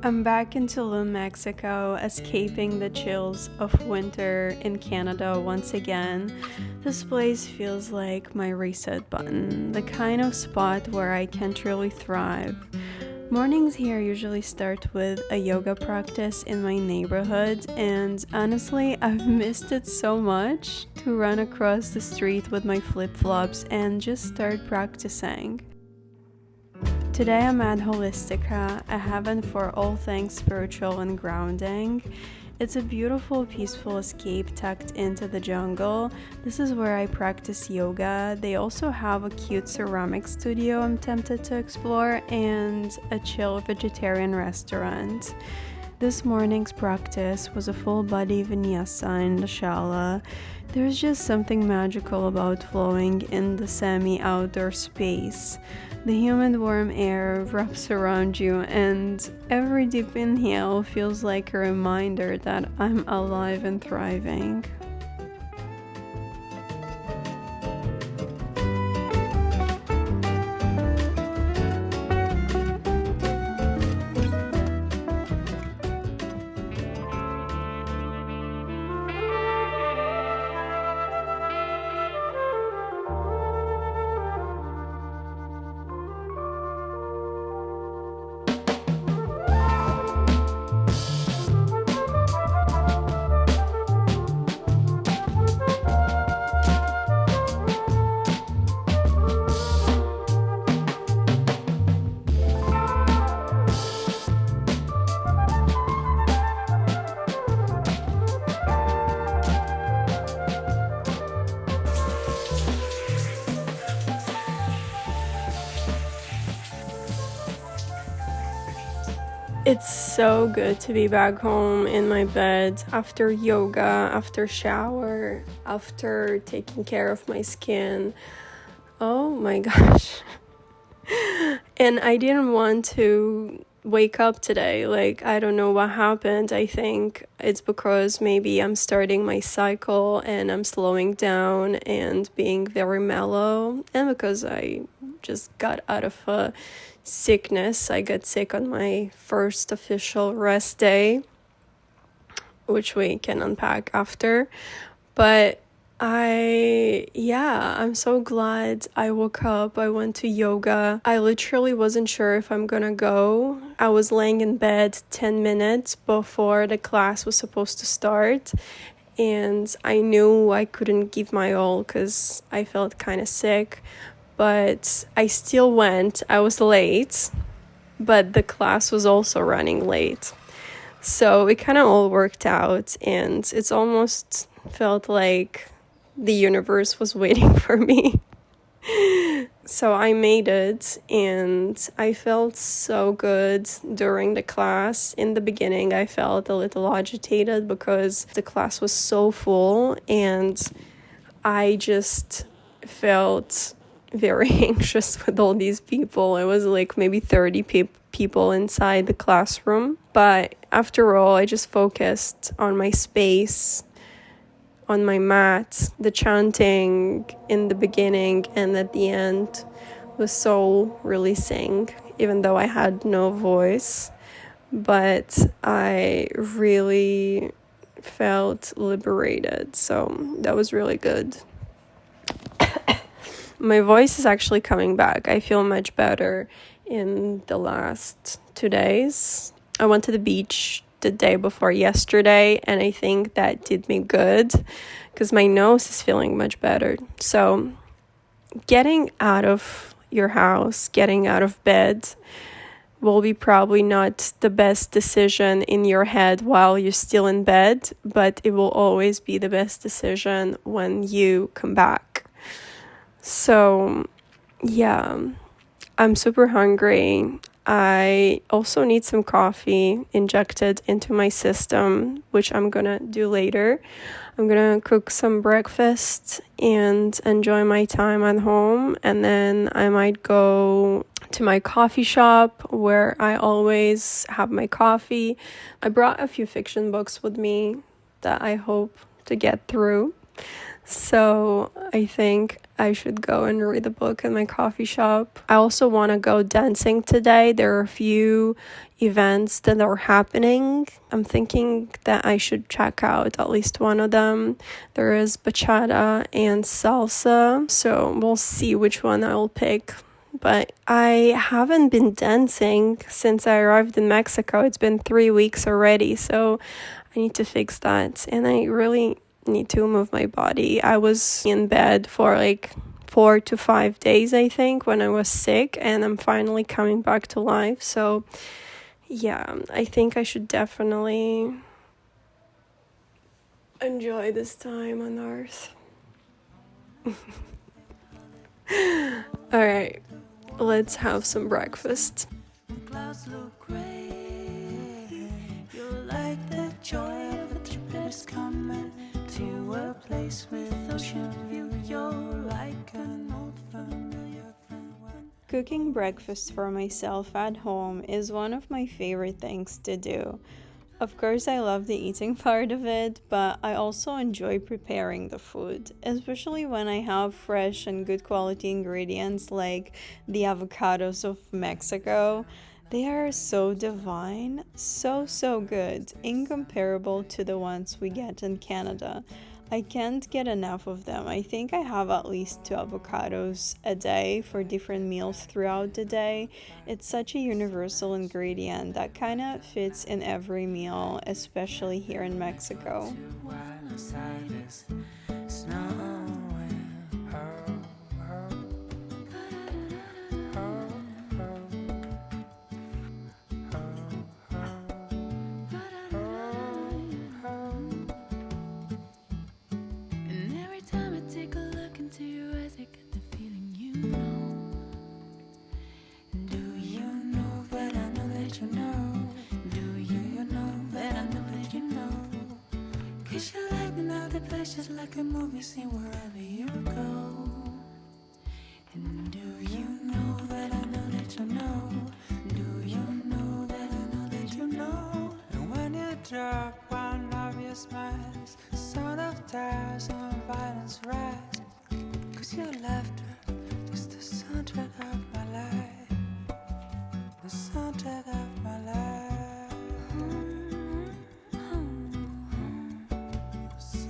I'm back in Tulum, Mexico, escaping the chills of winter in Canada once again. This place feels like my reset button, the kind of spot where I can truly thrive. Mornings here usually start with a yoga practice in my neighborhood, and honestly, I've missed it so much to run across the street with my flip flops and just start practicing. Today I'm at Holistica, a heaven for all things spiritual and grounding. It's a beautiful, peaceful escape tucked into the jungle. This is where I practice yoga. They also have a cute ceramic studio I'm tempted to explore and a chill vegetarian restaurant. This morning's practice was a full-body vinyasa in the shala. There's just something magical about flowing in the semi-outdoor space. The humid warm air wraps around you, and every deep inhale feels like a reminder that I'm alive and thriving. It's so good to be back home in my bed after yoga, after shower, after taking care of my skin. Oh my gosh. And I didn't want to wake up today. I don't know what happened. I think it's because maybe I'm starting my cycle and I'm slowing down and being very mellow, and because I just got out of a sickness. I got sick on my first official rest day, which we can unpack after. But I'm so glad I woke up. I went to yoga. I literally wasn't sure if I'm gonna go. I was laying in bed 10 minutes before the class was supposed to start, and I knew I couldn't give my all because I felt kind of sick. But I still went. I was late, but the class was also running late. So it kind of all worked out, and it's almost felt like the universe was waiting for me. So I made it, and I felt so good during the class. In the beginning, I felt a little agitated because the class was so full, and I just felt very anxious with all these people. It was like maybe 30 people inside the classroom. But after all, I just focused on my space, on my mat. The chanting in the beginning and at the end was so releasing, even though I had no voice. But I really felt liberated. So that was really good. My voice is actually coming back. I feel much better in the last 2 days. I went to the beach the day before yesterday, and I think that did me good because my nose is feeling much better. So getting out of your house, getting out of bed will be probably not the best decision in your head while you're still in bed, but it will always be the best decision when you come back. So, I'm super hungry. I also need some coffee injected into my system, which I'm gonna do later. I'm gonna cook some breakfast and enjoy my time at home, and then I might go to my coffee shop where I always have my coffee. I brought a few fiction books with me that I hope to get through. So I think I should go and read a book in my coffee shop. I also want to go dancing today. There are a few events that are happening. I'm thinking that I should check out at least one of them. There is bachata and salsa, so we'll see which one I'll pick. But I haven't been dancing since I arrived in Mexico. It's been 3 weeks already, so I need to fix that. And I really need to move my body. I was in bed for like 4 to 5 days, I think, when I was sick, and I'm finally coming back to life. So yeah, I think I should definitely enjoy this time on Earth. All right, let's have some breakfast. Clouds look gray. You're like the joy of a trip that's coming to a place with ocean view. You're like an old familiar friend. Cooking breakfast for myself at home is one of my favorite things to do. Of course, I love the eating part of it, but I also enjoy preparing the food, especially when I have fresh and good quality ingredients like the avocados of Mexico. They are so divine, so good, incomparable to the ones we get in Canada. I can't get enough of them. I think I have at least 2 avocados a day for different meals throughout the day. It's such a universal ingredient that kind of fits in every meal, especially here in Mexico. Just like a movie scene wherever you go. And do you know that I know that you know? Do you know that I know that you know? And when you drop one of your smiles, the sound of tires and violence rise. 'Cause your laughter is the soundtrack of my life. The soundtrack of my life.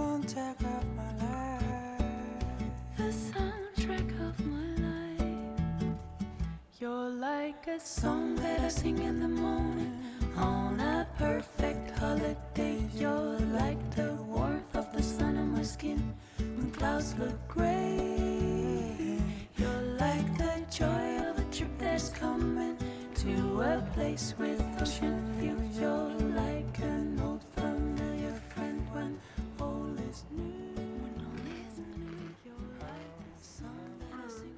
Soundtrack of my life. The soundtrack of my life. You're like a song that I sing in the morning on a perfect holiday. You're like the warmth of the sun on my skin when clouds look gray. You're like the joy of a trip that's coming to a place with ocean view. You're like an old familiar friend when all is new. When all is new, you're like the song that I sing.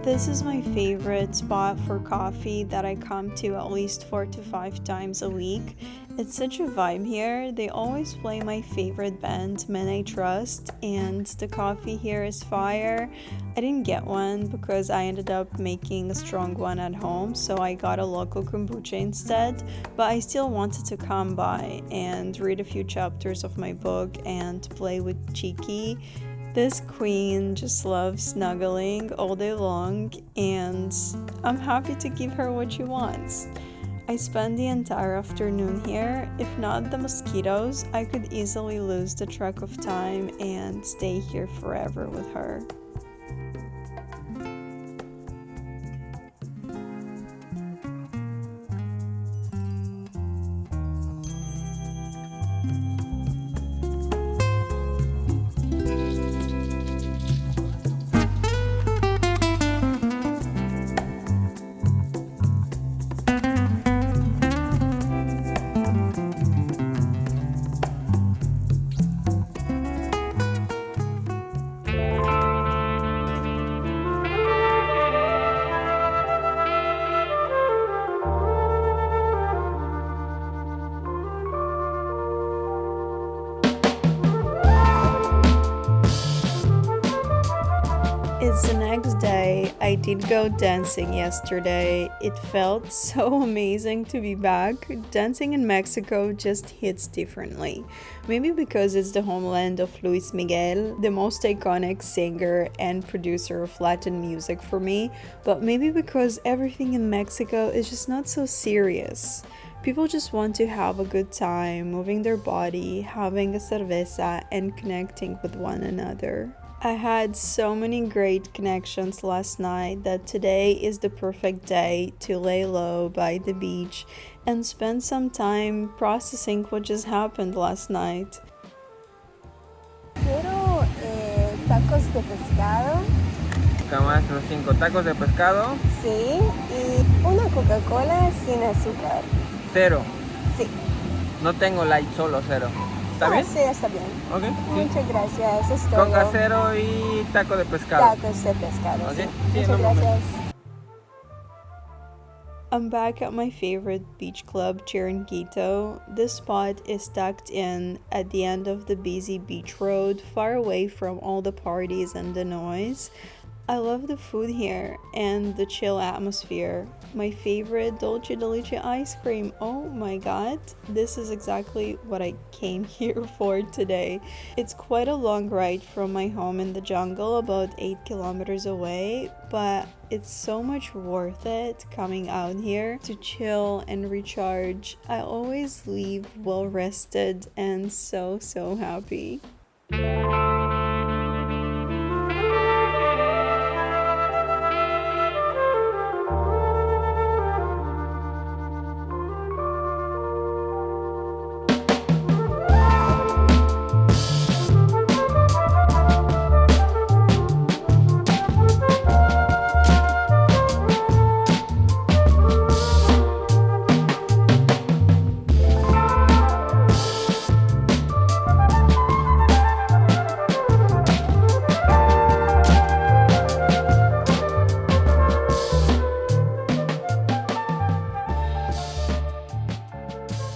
This is my favorite spot for coffee that I come to at least 4 to 5 times a week. It's such a vibe here. They always play my favorite band, Men I Trust, and the coffee here is fire. I didn't get one because I ended up making a strong one at home, so I got a local kombucha instead, but I still wanted to come by and read a few chapters of my book and play with Chiki. This queen just loves snuggling all day long, and I'm happy to give her what she wants. I spent the entire afternoon here. If not the mosquitoes, I could easily lose the track of time and stay here forever with her. The next day, I did go dancing yesterday. It felt so amazing to be back. Dancing in Mexico just hits differently. Maybe because it's the homeland of Luis Miguel, the most iconic singer and producer of Latin music for me, but maybe because everything in Mexico is just not so serious. People just want to have a good time, moving their body, having a cerveza, and connecting with one another. I had so many great connections last night that today is the perfect day to lay low by the beach and spend some time processing what just happened last night. Quiero tacos de pescado. Más unos 5 tacos de pescado. Sí, y una Coca-Cola sin azúcar. 0. Sí. No tengo light, solo 0. ¿Está bien? Sí, está bien. Ok. Muchas gracias, es todo. Coca 0 y taco de pescado. Tacos de pescado, Ok. sí. Sí, Muchas no gracias. mames. I'm back at my favorite beach club, Chiringuito. This spot is tucked in at the end of the busy beach road, far away from all the parties and the noise. I love the food here and the chill atmosphere. My favorite Dolce de Leche ice cream. Oh my god, this is exactly what I came here for today. It's quite a long ride from my home in the jungle, about 8 kilometers away, but it's so much worth it coming out here to chill and recharge. I always leave well rested and so happy.